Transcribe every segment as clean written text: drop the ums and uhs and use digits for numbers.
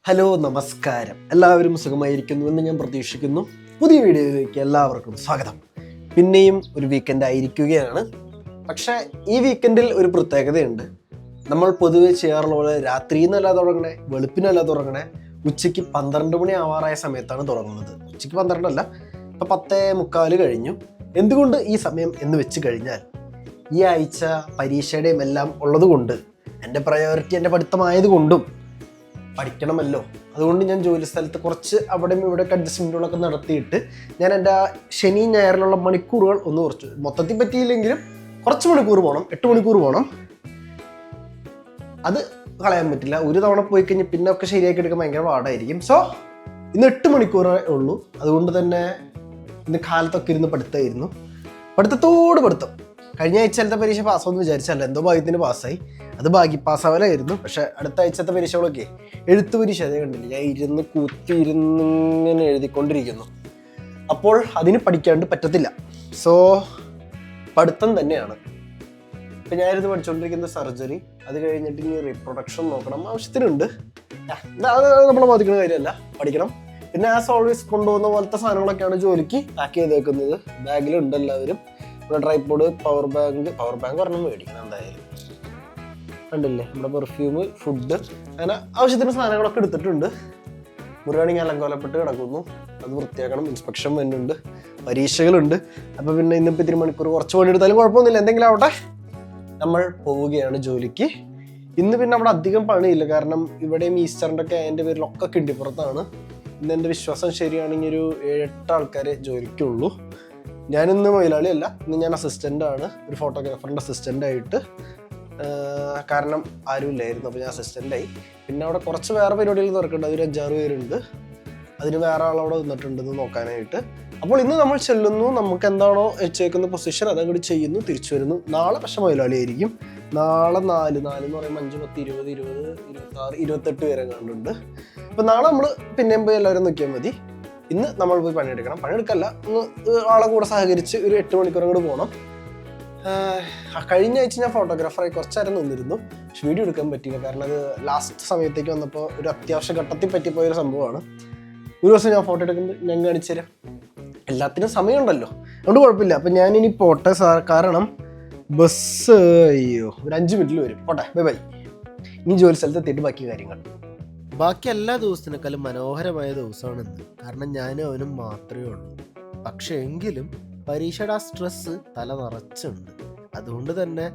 Hello നമസ്കാരം, എല്ലാവരും സുഖമായിരിക്കുന്നുവെന്ന് ഞാൻ പ്രതീക്ഷിക്കുന്നു. പുതിയ വീഡിയോയിലേക്ക് എല്ലാവർക്കും സ്വാഗതം. പിന്നെയും ഒരു വീക്കെൻഡ് ആയിരിക്കുകയാണ്. പക്ഷേ ഈ വീക്കെൻഡിൽ ഒരു പ്രത്യേകതയുണ്ട്. നമ്മൾ പൊതുവെ ചെയ്യാറുള്ള പോലെ രാത്രിന്നല്ല തുടങ്ങണേ, വെളുപ്പിനല്ല തുടങ്ങണേ, ഉച്ചയ്ക്ക് 12 മണി ആവാറായ സമയത്താണ് തുടങ്ങുന്നത്. ഉച്ചയ്ക്ക് 12 അല്ല, ഇപ്പം 10:45 കഴിഞ്ഞു. എന്തുകൊണ്ട് ഈ സമയം എന്ന് വെച്ച് കഴിഞ്ഞാൽ, ഈ ആഴ്ച പരീക്ഷയുടെയും എല്ലാം ഉള്ളത് കൊണ്ട്, എൻ്റെ പ്രയോറിറ്റി എൻ്റെ പഠിത്തമായതുകൊണ്ടും പഠിക്കണമല്ലോ. അതുകൊണ്ട് ഞാൻ ജോലി സ്ഥലത്ത് കുറച്ച് അവിടെയും ഇവിടെയൊക്കെ അഡ്ജസ്റ്റ്മെൻറ്റുകളൊക്കെ നടത്തിയിട്ട് ഞാൻ എൻ്റെ ശനി ഞായറിലുള്ള മണിക്കൂറുകൾ ഒന്ന് കുറച്ച്, മൊത്തത്തിൽ പറ്റിയില്ലെങ്കിലും കുറച്ച് മണിക്കൂർ പോകണം, 8 മണിക്കൂർ പോകണം. അത് കളയാൻ പറ്റില്ല. ഒരു തവണ പോയി കഴിഞ്ഞാൽ പിന്നെ ഒക്കെ ശരിയാക്കി എടുക്കാൻ ഭയങ്കര പാടായിരിക്കും. സോ ഇന്ന് 8 മണിക്കൂറേ ഉള്ളൂ. അതുകൊണ്ട് തന്നെ ഇന്ന് കാലത്തൊക്കെ ഇരുന്ന് പഠിത്തമായിരുന്നു. പഠിത്തം. കഴിഞ്ഞ ആഴ്ചത്തെ പരീക്ഷ പാസ്സാവെന്ന് വിചാരിച്ചല്ല, എന്തോ ഭാഗ്യത്തിന് പാസ്സായി. അത് ഭാഗ്യ പാസ്സാവലായിരുന്നു. പക്ഷെ അടുത്ത ആഴ്ചത്തെ പരീക്ഷകളൊക്കെ എഴുത്ത് പരീക്ഷ അതേ കണ്ടില്ല, ഞാൻ ഇരുന്നിങ്ങനെ എഴുതിക്കൊണ്ടിരിക്കുന്നു. അപ്പോൾ അതിന് പഠിക്കാണ്ട് പറ്റത്തില്ല. സോ പഠിത്തം തന്നെയാണ്. ഇപ്പം ഞാനിത് പഠിച്ചുകൊണ്ടിരിക്കുന്ന സർജറി, അത് കഴിഞ്ഞിട്ട് ഇനി റീപ്രൊഡക്ഷൻ നോക്കണം, ആവശ്യത്തിനുണ്ട്. അത് നമ്മളെ ബാധിക്കുന്ന കാര്യമല്ല, പഠിക്കണം. പിന്നെ ആസ് ഓൾവേസ് കൊണ്ടുപോകുന്ന പോലത്തെ സാധനങ്ങളൊക്കെയാണ് ജോലിക്ക് പാക്ക് ചെയ്ത് വെക്കുന്നത്. ബാഗിലുണ്ട് എല്ലാവരും. ഇവിടെ ട്രൈപോഡ്, പവർ ബാങ്ക് ഒരെണ്ണം മേടിക്കണം എന്തായാലും. കണ്ടില്ലേ, നമ്മുടെ പെർഫ്യൂം, ഫുഡ്, അങ്ങനെ ആവശ്യത്തിന് സാധനങ്ങളൊക്കെ എടുത്തിട്ടുണ്ട്. മുറിയാണെങ്കിൽ അലങ്കോലപ്പെട്ട് കിടക്കുന്നു, അത് വൃത്തിയാക്കണം. ഇൻസ്പെക്ഷൻ വരുന്നുണ്ട്, പരീക്ഷകളുണ്ട്. അപ്പോൾ പിന്നെ ഇന്നിപ്പോൾ 3 മണിക്കൂർ കുറച്ച് പണിയെടുത്താലും കുഴപ്പമൊന്നുമില്ല, എന്തെങ്കിലും ആവട്ടെ. നമ്മൾ പോവുകയാണ് ജോലിക്ക്. ഇന്ന് പിന്നെ അവിടെ അധികം പണിയില്ല, കാരണം ഇവിടെയും ഈസ്റ്ററിൻ്റെ ഒക്കെ അതിൻ്റെ പേരിലൊക്കെ കിണ്ടിപ്പുറത്താണ്. ഇന്ന് എൻ്റെ വിശ്വാസം ശരിയാണെങ്കിൽ ഒരു 7-8 ആൾക്കാരെ ജോലിക്കുള്ളൂ. ഞാനിന്ന് മൊയിലാളിയല്ല, ഇന്ന് ഞാൻ അസിസ്റ്റൻ്റാണ്, ഒരു ഫോട്ടോഗ്രാഫറിൻ്റെ അസിസ്റ്റൻ്റായിട്ട്. കാരണം ആരും ഇല്ലായിരുന്നു, അപ്പോൾ ഞാൻ അസിസ്റ്റൻ്റായി. പിന്നെ അവിടെ കുറച്ച് വേറെ പരിപാടികൾ തുറക്കുന്നുണ്ട്, അതൊരു 5-6 പേരുണ്ട്. അതിന് വേറെ ആളവിടെ നിന്നിട്ടുണ്ടെന്ന് നോക്കാനായിട്ട്. അപ്പോൾ ഇന്ന് നമ്മൾ ചെല്ലുന്നു, നമുക്ക് എന്താണോ വെച്ചേക്കുന്ന പൊസിഷൻ അതങ്ങോട്ട് ചെയ്യുന്നു, തിരിച്ചു വരുന്നു. നാളെ പക്ഷെ മൊയിലാളി ആയിരിക്കും. നാളെ 4 എന്ന് പറയുമ്പോൾ 5, 10, 20, 26, 28 പേരെ കണ്ടുണ്ട്. അപ്പോൾ നാളെ നമ്മൾ പിന്നെയും പോയി എല്ലാവരും നോക്കിയാൽ മതി. ഇന്ന് നമ്മൾ പോയി പണിയെടുക്കല്ല, ഒന്ന് ആളെ കൂടെ സഹകരിച്ച് ഒരു 8 മണിക്കൂർ അങ്ങോട്ട് പോകണം. കഴിഞ്ഞ ആഴ്ച ഞാൻ ഫോട്ടോഗ്രാഫറായി കുറച്ചേരം നിന്നിരുന്നു, പക്ഷെ വീഡിയോ എടുക്കാൻ പറ്റിയില്ല. കാരണം അത് ലാസ്റ്റ് സമയത്തേക്ക് വന്നപ്പോൾ ഒരു അത്യാവശ്യ ഘട്ടത്തിൽ പറ്റിപ്പോയൊരു സംഭവമാണ്. ഒരു ദിവസം ഞാൻ ഫോട്ടോ എടുക്കുമ്പോൾ ഞാൻ കാണിച്ചു തരാം. എല്ലാത്തിനും സമയമുണ്ടല്ലോ, അതുകൊണ്ട് കുഴപ്പമില്ല. അപ്പം ഞാനിനി പോട്ടെ, കാരണം ബസ് ഒരു 5 മിനിറ്റിൽ വരും. പോട്ടെ, ബൈ. ഇനി ജോലി സ്ഥലത്ത് എത്തിയിട്ട് ബാക്കി കാര്യങ്ങൾ. ബാക്കി എല്ലാ ദിവസത്തിനേക്കാളും മനോഹരമായ ദിവസമാണ് ഇന്ന്. കാരണം ഞാനും അവനും മാത്രമേ ഉള്ളൂ. പക്ഷെ എങ്കിലും പരീക്ഷയുടെ ആ സ്ട്രെസ് തല നിറച്ചുണ്ട്. അതുകൊണ്ട് തന്നെ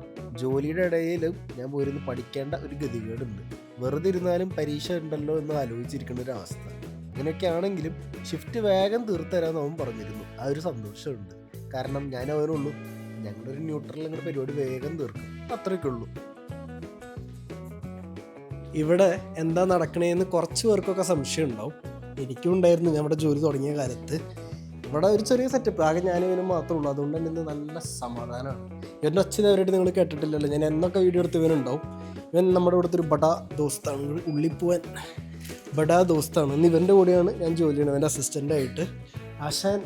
ജോലിയുടെ ഇടയിലും ഞാൻ പോയിരുന്ന് പഠിക്കേണ്ട ഒരു ഗതികേടുണ്ട്. വെറുതെ ഇരുന്നാലും പരീക്ഷ ഉണ്ടല്ലോ എന്ന് ആലോചിച്ചിരിക്കുന്ന ഒരു അവസ്ഥ. ഇങ്ങനെയൊക്കെ ആണെങ്കിലും ഷിഫ്റ്റ് വേഗം തീർത്തരാമെന്ന് അവൻ പറഞ്ഞിരുന്നു. ആ ഒരു സന്തോഷമുണ്ട്. കാരണം ഞാൻ അവനുള്ളൂ, ഞങ്ങളൊരു ന്യൂട്രൽ അങ്ങോട്ട് പരിപാടി വേഗം തീർക്കും, അത്രയൊക്കെ ഉള്ളൂ. ഇവിടെ എന്താ നടക്കണേന്ന് കുറച്ച് പേർക്കൊക്കെ സംശയം ഉണ്ടാവും. എനിക്കും ഉണ്ടായിരുന്നു ഞാൻ ഇവിടെ ജോലി തുടങ്ങിയ കാലത്ത്. ഇവിടെ ഒരു ചെറിയ സെറ്റപ്പ്, ആകെ ഞാനും ഇവനും മാത്രമേ ഉള്ളൂ. അതുകൊണ്ട് തന്നെ ഇന്ന് നല്ല സമാധാനമാണ്. ഇവൻ്റെ ഒച്ചവരായിട്ട് നിങ്ങൾ കേട്ടിട്ടില്ലല്ലോ, ഞാൻ എന്നൊക്കെ വീഡിയോ എടുത്ത് ഇവനുണ്ടാവും. ഇവൻ നമ്മുടെ ഇവിടുത്തെ ഒരു ബഡാ ദോസ്താണ്, ഉള്ളിപ്പൂവൻ ബഡാ ദോസ്താണ്. ഇന്ന് ഇവൻ്റെ കൂടെയാണ് ഞാൻ ജോലി ചെയ്യുന്നത്, എൻ്റെ അസിസ്റ്റൻ്റായിട്ട്. ആശാൻ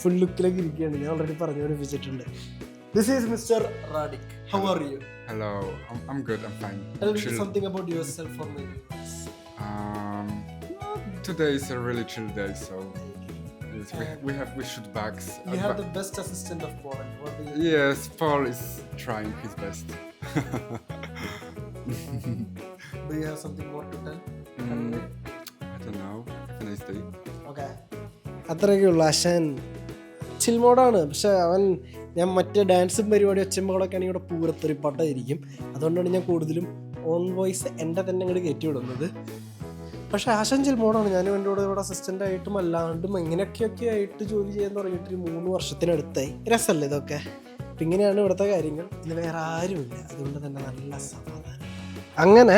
ഫുൾ ലുക്കിലേക്ക് ഇരിക്കുകയാണ്, ഞാൻ ഓൾറെഡി പറഞ്ഞു പഠിപ്പിച്ചിട്ടുണ്ട്. This is Mr. Radik. How are you? Hello, I'm good, I'm fine. Tell me something about yourself for me. Today is a really chill day, so yes, we shoot bags. You have the best assistant of Poland. What do you Yes, Paul is trying his best. Do you have something more to tell? I don't know. Have a nice day. Okay. അത്രയൊക്കെ ഉള്ളു. ആശാൻ ചിൽ മോഡാണ്. പക്ഷെ ഞാൻ മറ്റേ ഡാൻസും പരിപാടി ഒച്ചമ്പോഴൊക്കെ ആണെങ്കിൽ ഇവിടെ പൂരത്തൊരിപ്പാട്ടായിരിക്കും. അതുകൊണ്ടാണ് ഞാൻ കൂടുതലും ഓൺ വോയിസ് എൻ്റെ തന്നെ ഇങ്ങോട്ട് കയറ്റി വിടുന്നത്. പക്ഷെ ആശാൻ ചിൽ മോഡാണ്. ഞാനും എൻ്റെ കൂടെ ഇവിടെ അസിസ്റ്റൻ്റായിട്ടും അല്ലാണ്ടും ഇങ്ങനെയൊക്കെ ആയിട്ട് ജോലി ചെയ്യാൻ തുടങ്ങിയിട്ട് 3 വർഷത്തിനടുത്തായി. രസമല്ലേ ഇതൊക്കെ? അപ്പം ഇങ്ങനെയാണ് ഇവിടുത്തെ കാര്യങ്ങൾ. ഇന്ന് വേറെ ആരുമില്ല, അതുകൊണ്ട് തന്നെ നല്ല സമാധാനം. അങ്ങനെ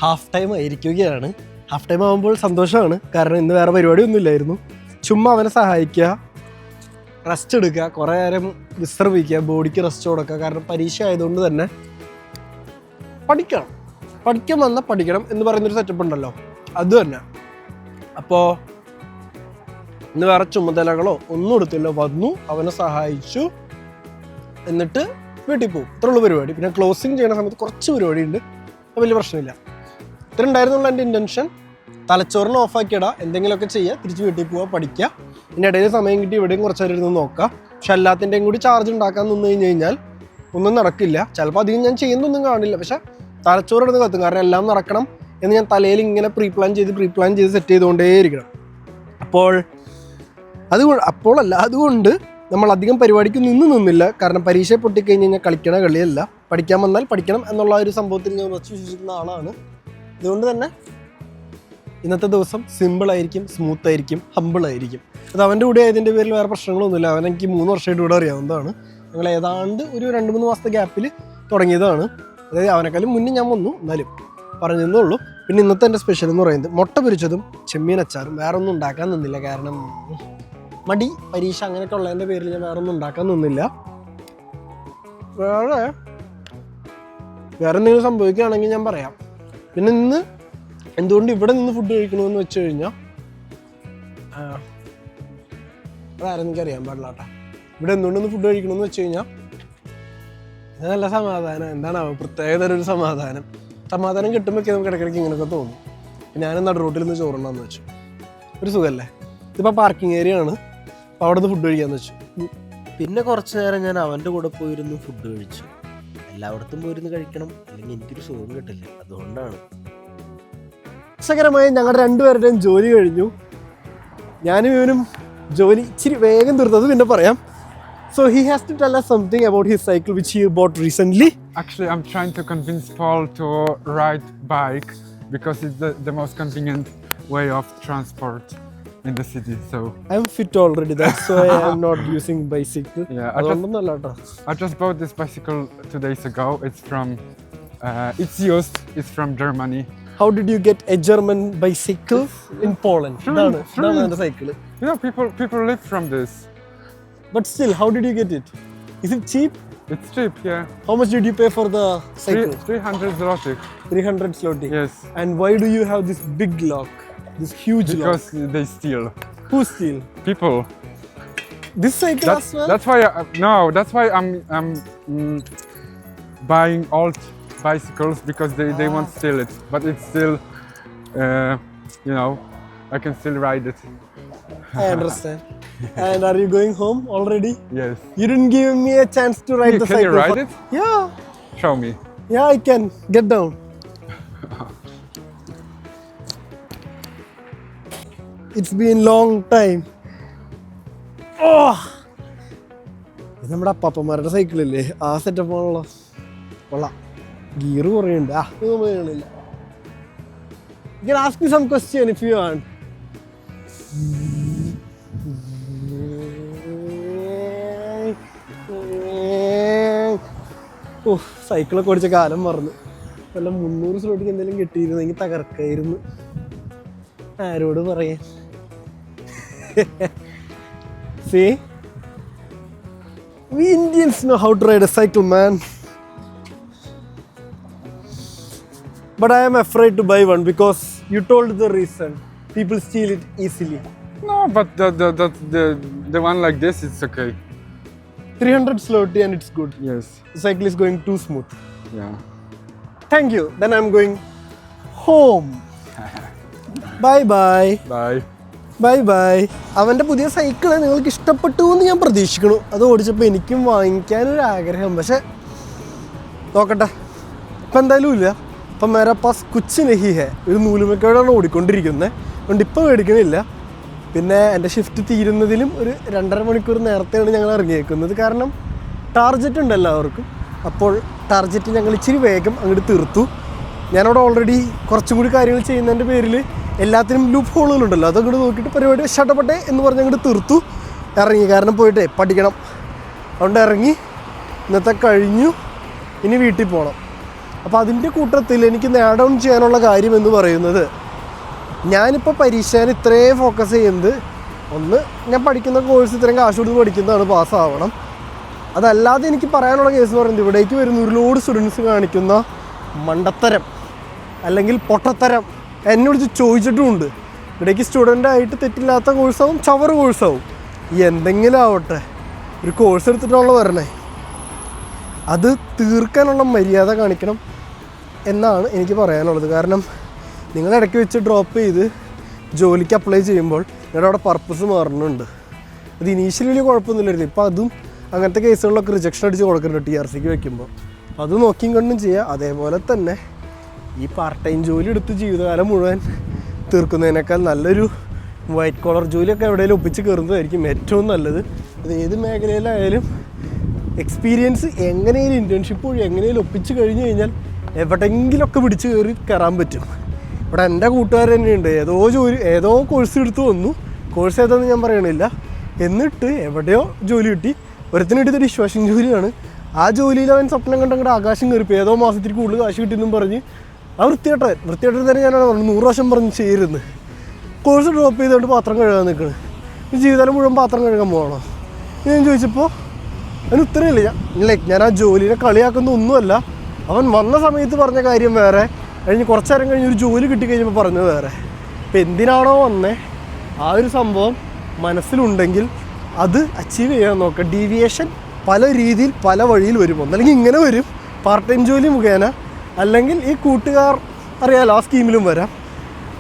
ഹാഫ് ടൈം ആയിരിക്കുകയാണ്. ഹാഫ് ടൈം ആകുമ്പോൾ സന്തോഷമാണ്, കാരണം ഇന്ന് വേറെ പരിപാടിയൊന്നും ഇല്ലായിരുന്നു. ചുമ്മാ അവനെ സഹായിക്കുക, റെസ്റ്റ് എടുക്കുക, കുറേ നേരം വിശ്രമിക്കുക, ബോഡിക്ക് റെസ്റ്റ് കൊടുക്കുക. കാരണം പരീക്ഷ ആയതുകൊണ്ട് തന്നെ പഠിക്കണം എന്ന് പറയുന്നൊരു സെറ്റപ്പ് ഉണ്ടല്ലോ, അത് തന്നെ. അപ്പോൾ ഇന്ന് വേറെ ചുമതലകളോ ഒന്നും എടുത്തില്ല, വന്നു അവനെ സഹായിച്ചു, എന്നിട്ട് വീട്ടിൽ പോകും. ഇത്രയുള്ള പരിപാടി. പിന്നെ ക്ലോസിങ് ചെയ്യുന്ന സമയത്ത് കുറച്ച് പരിപാടി ഉണ്ട്, വലിയ പ്രശ്നമില്ല. ഇത്ര ഉണ്ടായിരുന്നുള്ള എൻ്റെ ഇൻറ്റൻഷൻ. തലച്ചോറിന് ഓഫാക്കിയിടാം, എന്തെങ്കിലുമൊക്കെ ചെയ്യുക, തിരിച്ച് വീട്ടിൽ പോവുക, പഠിക്കുക. ഇതിൻ്റെ ഇടയിൽ സമയം കിട്ടി ഇവിടെയും കുറച്ച് നേരം ഇരുന്ന് നോക്കാം. പക്ഷെ എല്ലാത്തിൻ്റെയും കൂടി ചാർജ് ഉണ്ടാക്കാൻ നിന്ന് കഴിഞ്ഞാൽ ഒന്നും നടക്കില്ല. ചിലപ്പോൾ അധികം ഞാൻ ചെയ്യുന്നൊന്നും കാണില്ല, പക്ഷെ തലച്ചോറെടുത്ത് കത്തും. കാരണം എല്ലാം നടക്കണം എന്ന് ഞാൻ തലയിൽ ഇങ്ങനെ പ്രീ പ്ലാൻ ചെയ്ത് സെറ്റ് ചെയ്തുകൊണ്ടേയിരിക്കണം. അതുകൊണ്ട് നമ്മൾ അധികം പരിപാടിക്ക് നിന്നില്ല. കാരണം പരീക്ഷ പൊട്ടിക്കഴിഞ്ഞ് കഴിഞ്ഞാൽ കളിക്കണ കളിയല്ല, പഠിക്കാൻ വന്നാൽ പഠിക്കണം എന്നുള്ള ഒരു സംഭവത്തിൽ ഞാൻ ഉറച്ചു വിശ്വസിക്കുന്ന ആളാണ്. അതുകൊണ്ട് തന്നെ ഇന്നത്തെ ദിവസം സിമ്പിളായിരിക്കും, സ്മൂത്തായിരിക്കും, ഹമ്പിളായിരിക്കും. അത് അവൻ്റെ കൂടെ ആയതിൻ്റെ പേരിൽ വേറെ പ്രശ്നങ്ങളൊന്നുമില്ല. അവൻ എനിക്ക് 3 വർഷമായിട്ട് ഇവിടെ അറിയാവുന്നതാണ്. ഞങ്ങൾ ഏതാണ്ട് ഒരു 2-3 മാസത്തെ ഗ്യാപ്പിൽ തുടങ്ങിയതാണ്. അതായത് അവനെക്കാളും മുന്നേ ഞാൻ വന്നു, എന്നാലും പറഞ്ഞതേ ഉള്ളൂ. പിന്നെ ഇന്നത്തെ എൻ്റെ സ്പെഷ്യൽ എന്ന് പറയുന്നത് മുട്ട പൊരിച്ചതും ചെമ്മീൻ അച്ചാറും. വേറെ ഒന്നും ഉണ്ടാക്കാൻ നിന്നില്ല, കാരണം മടി, പരീക്ഷ അങ്ങനെയൊക്കെ ഉള്ളതിൻ്റെ പേരിൽ ഞാൻ വേറെ ഒന്നും ഉണ്ടാക്കാൻ നിന്നില്ല. വേറെ എന്തെങ്കിലും സംഭവിക്കുകയാണെങ്കിൽ ഞാൻ പറയാം. പിന്നെ ഇന്ന് എന്തുകൊണ്ട് ഇവിടെ നിന്ന് ഫുഡ് കഴിക്കണമെന്ന് വെച്ച് കഴിഞ്ഞാൽ അതാരും എനിക്കറിയാൻ പാടില്ല കേട്ടോ. ഇവിടെ എന്തുകൊണ്ടൊന്ന് ഫുഡ് കഴിക്കണമെന്ന് വെച്ച് കഴിഞ്ഞാൽ ഇത് നല്ല സമാധാനം. എന്താണ് പ്രത്യേകത ഒരു സമാധാനം കിട്ടുമ്പോഴൊക്കെ നമുക്ക് ഇടയ്ക്കിടയ്ക്ക് ഇങ്ങനെയൊക്കെ തോന്നും. ഞാനും നടുറോട്ടിൽ നിന്ന് ചോറുണ്ടാന്ന് വെച്ചു. ഒരു സുഖമല്ലേ. ഇതിപ്പോൾ പാർക്കിംഗ് ഏരിയ ആണ്, അപ്പോൾ അവിടെ നിന്ന് ഫുഡ് കഴിക്കാമെന്ന് വെച്ചു. പിന്നെ കുറച്ച് നേരം ഞാൻ അവൻ്റെ കൂടെ പോയിരുന്നു ഫുഡ് കഴിച്ചു. എല്ലായിടത്തും പോയിരുന്ന് കഴിക്കണം, അല്ലെങ്കിൽ എനിക്കൊരു സുഖം കിട്ടില്ല. അതുകൊണ്ടാണ്. രസകരമായി ഞങ്ങളുടെ രണ്ടുപേരുടെയും ജോലി കഴിഞ്ഞു. ഞാനും ഇവനും ജോലി ഇച്ചിരി വേഗം തീർത്തത് പിന്നെ പറയാം. So he has to tell us something about his cycle which he bought recently. Actually, I'm trying to convince Paul to ride bike because it's the most convenient way of transport in the city. So I'm fit already, that's why I'm not using bicycle. Yeah, I just bought this bicycle 2 days ago. It's from Germany. How did you get a German bicycle in Poland? ഇതാണ് എൻ്റെ cycle. You know, people live from this. But still, how did you get it? Is it cheap? It's cheap, yeah. How much did you pay for the cycle? 300 zloty. 300 zloty. Yes. And why do you have this big lock? This huge lock? Because they steal. Who steal? People. This cycle as well? That's why I'm buying old bicycles because they won't steal it. But it's still, I can still ride it. I understand. And are you going home already? Yes. You didn't give me a chance to ride the cycle. Can you ride it? Yeah. Show me. Yeah, I can. Get down. It's been long time. Oh! ഇത് നമ്മുടെ അപ്പാപ്പന്മാരുടെ സൈക്കിളില്ലേ, ആ setup ആണല്ലോ. കൊള്ളാം. Gear കുറേ ഉണ്ട്. ഇതൊന്നും. You can ask me some question if you want. സൈക്കിളൊക്കെ ഓടിച്ച കാലം മറന്നു. വല്ല 300 സ്ലോട്ടിക്ക് എന്തെങ്കിലും കിട്ടിയിരുന്നെങ്കിൽ തകർക്കായിരുന്നു. ആരോട് പറയാൻ? See? We Indians know how to ride a cycle, man. But I am afraid to buy one because you told the reason. People steal it easily. No, but the one like this, it's okay. 300 zloty and it's good. Yes. The cycle is going too smooth. Yeah. Thank you. Then I'm going home. Bye bye. Bye. Bye bye. അവൻ്റെ പുതിയ cycle നിങ്ങൾക്ക് ഇഷ്ടപ്പെട്ടു എന്ന് ഞാൻ പ്രതീക്ഷിക്കുന്നു. അത് ഓടിച്ചപ്പോൾ എനിക്കും വാങ്ങിക്കാനൊരു ആഗ്രഹം. പക്ഷെ നോക്കട്ടെ, ഇപ്പം എന്തായാലും ഇല്ല. അപ്പം മേരെ പാസ് കുച്ച് നഹി ഹേ. ഒരു നൂലുമേക്കോടാണ് ഓടിക്കൊണ്ടിരിക്കുന്നത്. അതുകൊണ്ട് ഇപ്പോൾ മേടിക്കണില്ല. പിന്നെ എൻ്റെ ഷിഫ്റ്റ് തീരുന്നതിലും ഒരു 2.5 മണിക്കൂർ നേരത്തെയാണ് ഞങ്ങൾ ഇറങ്ങിയേക്കുന്നത്. കാരണം ടാർജറ്റ് ഉണ്ട് എല്ലാവർക്കും. അപ്പോൾ ടാർജറ്റ് ഞങ്ങൾ ഇച്ചിരി വേഗം അങ്ങോട്ട് തീർത്തു. ഞാനവിടെ ഓൾറെഡി കുറച്ചും കൂടി കാര്യങ്ങൾ ചെയ്യുന്നതിൻ്റെ പേരിൽ എല്ലാത്തിനും ലൂപ്പ് ഹോളുകളുണ്ടല്ലോ, അതങ്ങോട്ട് നോക്കിയിട്ട് പരിപാടി ഇഷ്ടപ്പെട്ടെ എന്ന് പറഞ്ഞ് അങ്ങോട്ട് തീർത്തു ഇറങ്ങി. കാരണം പോയിട്ടേ പഠിക്കണം. അതുകൊണ്ട് ഇറങ്ങി. ഇന്നത്തെ കഴിഞ്ഞു. ഇനി വീട്ടിൽ പോകണം. അപ്പോൾ അതിൻ്റെ കൂട്ടത്തിൽ എനിക്ക് നേടാൻ ചെയ്യാനുള്ള കാര്യം എന്ന് പറയുന്നത്, ഞാനിപ്പോൾ പരീക്ഷയിൽ ഇത്രയും ഫോക്കസ് ചെയ്യുന്നത്, ഒന്ന് ഞാൻ പഠിക്കുന്ന കോഴ്സ് ഇത്രയും കാശ് കൊടുത്ത് പഠിക്കുന്നതാണ്, പാസ്സാവണം. അതല്ലാതെ എനിക്ക് പറയാനുള്ള കേസ് എന്ന് പറയുന്നത്, ഇവിടേക്ക് വരുന്ന ഒരുപാട് സ്റ്റുഡൻസ് കാണിക്കുന്ന മണ്ടത്തരം അല്ലെങ്കിൽ പൊട്ടത്തരം എന്നോട് ചോദിച്ചിട്ടുമുണ്ട്. ഇവിടേക്ക് സ്റ്റുഡൻ്റായിട്ട് തെറ്റില്ലാത്ത കോഴ്സാവും, ചവറ് കോഴ്സാവും, എന്തെങ്കിലും ആവട്ടെ, ഒരു കോഴ്സ് എടുത്തിട്ടാണല്ലോ വരണേ. അത് തീർക്കാനുള്ള മര്യാദ കാണിക്കണം എന്നാണ് എനിക്ക് പറയാനുള്ളത്. കാരണം നിങ്ങൾ ഇടയ്ക്ക് വെച്ച് ഡ്രോപ്പ് ചെയ്ത് ജോലിക്ക് അപ്ലൈ ചെയ്യുമ്പോൾ നിങ്ങളുടെ അവിടെ പർപ്പസ് മാറുന്നുണ്ട്. അത് ഇനീഷ്യലി വലിയ കുഴപ്പമൊന്നുമില്ലായിരുന്നു. ഇപ്പോൾ അതും അങ്ങനത്തെ കേസുകളിലൊക്കെ റിജക്ഷൻ അടിച്ച് കൊടുക്കുന്നുണ്ട് TRCക്ക് വെക്കുമ്പോൾ. അത് നോക്കിയും കണ്ടും ചെയ്യുക. അതേപോലെ തന്നെ ഈ പാർട്ട് ടൈം ജോലി എടുത്ത് ജീവിതകാലം മുഴുവൻ തീർക്കുന്നതിനേക്കാൾ നല്ലൊരു വൈറ്റ് കോളർ ജോലിയൊക്കെ എവിടെയെങ്കിലും ഒപ്പിച്ച് കയറുന്നതായിരിക്കും ഏറ്റവും നല്ലത്. അത് ഏത് മേഖലയിലായാലും എക്സ്പീരിയൻസ് എങ്ങനെയും ഇൻറ്റേൺഷിപ്പ് വഴി എങ്ങനെയും ഒപ്പിച്ച് കഴിഞ്ഞ് കഴിഞ്ഞാൽ എവിടെയെങ്കിലുമൊക്കെ പിടിച്ച് കയറാൻ പറ്റും. ഇവിടെ എൻ്റെ കൂട്ടുകാർ തന്നെയുണ്ട്, ഏതോ കോഴ്സ് എടുത്ത് വന്നു, കോഴ്സ് ഏതാണെന്ന് ഞാൻ പറയണില്ല, എന്നിട്ട് എവിടെയോ ജോലി കിട്ടി. ഒരുത്തിന് കിട്ടിയത് ഡിഷ് വാഷിംഗ് ജോലിയാണ്. ആ ജോലിയിൽ അവൻ സ്വപ്നം കണ്ടങ്ങോട്ട് ആകാശം കയറിപ്പോയി. ഏതോ മാസത്തിൽ കൂടുതൽ കാശ് കിട്ടിയെന്നും പറഞ്ഞ് ആ വൃത്തിയായിട്ടൻ തന്നെ ഞാനാണ് പറഞ്ഞു 100 പ്രാവശ്യം പറഞ്ഞ് ചെയ്യരുന്ന്. കോഴ്സ് ഡ്രോപ്പ് ചെയ്തുകൊണ്ട് പാത്രം കഴുകാൻ നിൽക്കുന്നത്. ജീവിതകാലം മുഴുവൻ പാത്രം കഴുകാൻ പോകണോ ഞാൻ ചോദിച്ചപ്പോൾ അതിന് ഉത്തരമില്ല. ഞാൻ ആ ജോലിനെ കളിയാക്കുന്ന ഒന്നുമല്ല. അവൻ വന്ന സമയത്ത് പറഞ്ഞ കാര്യം വേറെ, കഴിഞ്ഞ് കുറച്ച് നേരം കഴിഞ്ഞ് ഒരു ജോലി കിട്ടിക്കഴിഞ്ഞപ്പോൾ പറഞ്ഞത് വേറെ. ഇപ്പം എന്തിനാണോ വന്നേ ആ ഒരു സംഭവം മനസ്സിലുണ്ടെങ്കിൽ അത് അച്ചീവ് ചെയ്യാൻ നോക്കുക. ഡീവിയേഷൻ പല രീതിയിൽ പല വഴിയിൽ വരും. ഒന്നല്ലെങ്കിൽ ഇങ്ങനെ വരും പാർട്ട് ടൈം ജോലി മുഖേന, അല്ലെങ്കിൽ ഈ കൂട്ടുകാർ അറിയാലോ ആ സ്കീമിലും വരാം.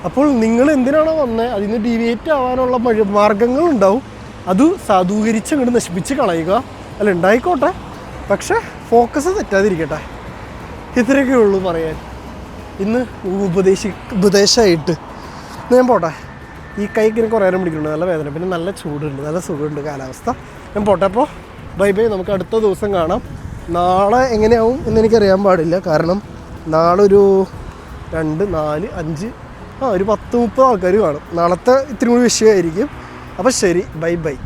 അപ്പോൾ നിങ്ങൾ എന്തിനാണോ വന്നത് അതിന് ഡീവിയേറ്റ് ആവാനുള്ള മാർഗങ്ങളുണ്ടാവും. അത് സാധൂകരിച്ച് അങ്ങോട്ട് നശിപ്പിച്ച് കളയുക. അല്ല ഉണ്ടായിക്കോട്ടെ, പക്ഷേ ഫോക്കസ് തെറ്റാതിരിക്കട്ടെ. ഇത്രയൊക്കെ ഉള്ളൂ പറയാൻ. ഇന്ന് ഉപദേശമായിട്ട് ഞാൻ പോട്ടെ. ഈ കൈക്കിന് കുറേ നേരം പിടിക്കുന്നുണ്ട്, നല്ല വേദന, പിന്നെ നല്ല ചൂടുണ്ട്, നല്ല സുഖമുണ്ട് കാലാവസ്ഥ. ഞാൻ പോട്ടെ. അപ്പോൾ ബൈ ബൈ, നമുക്ക് അടുത്ത ദിവസം കാണാം. നാളെ എങ്ങനെയാവും എന്നെനിക്കറിയാൻ പാടില്ല, കാരണം നാളെ ഒരു 2, 4, 5 ഒരു 10-30 ആൾക്കാർ കാണും. നാളത്തെ ഇത്തിരി കൂടി വിഷയമായിരിക്കും. അപ്പോൾ ശരി, ബൈ ബൈ.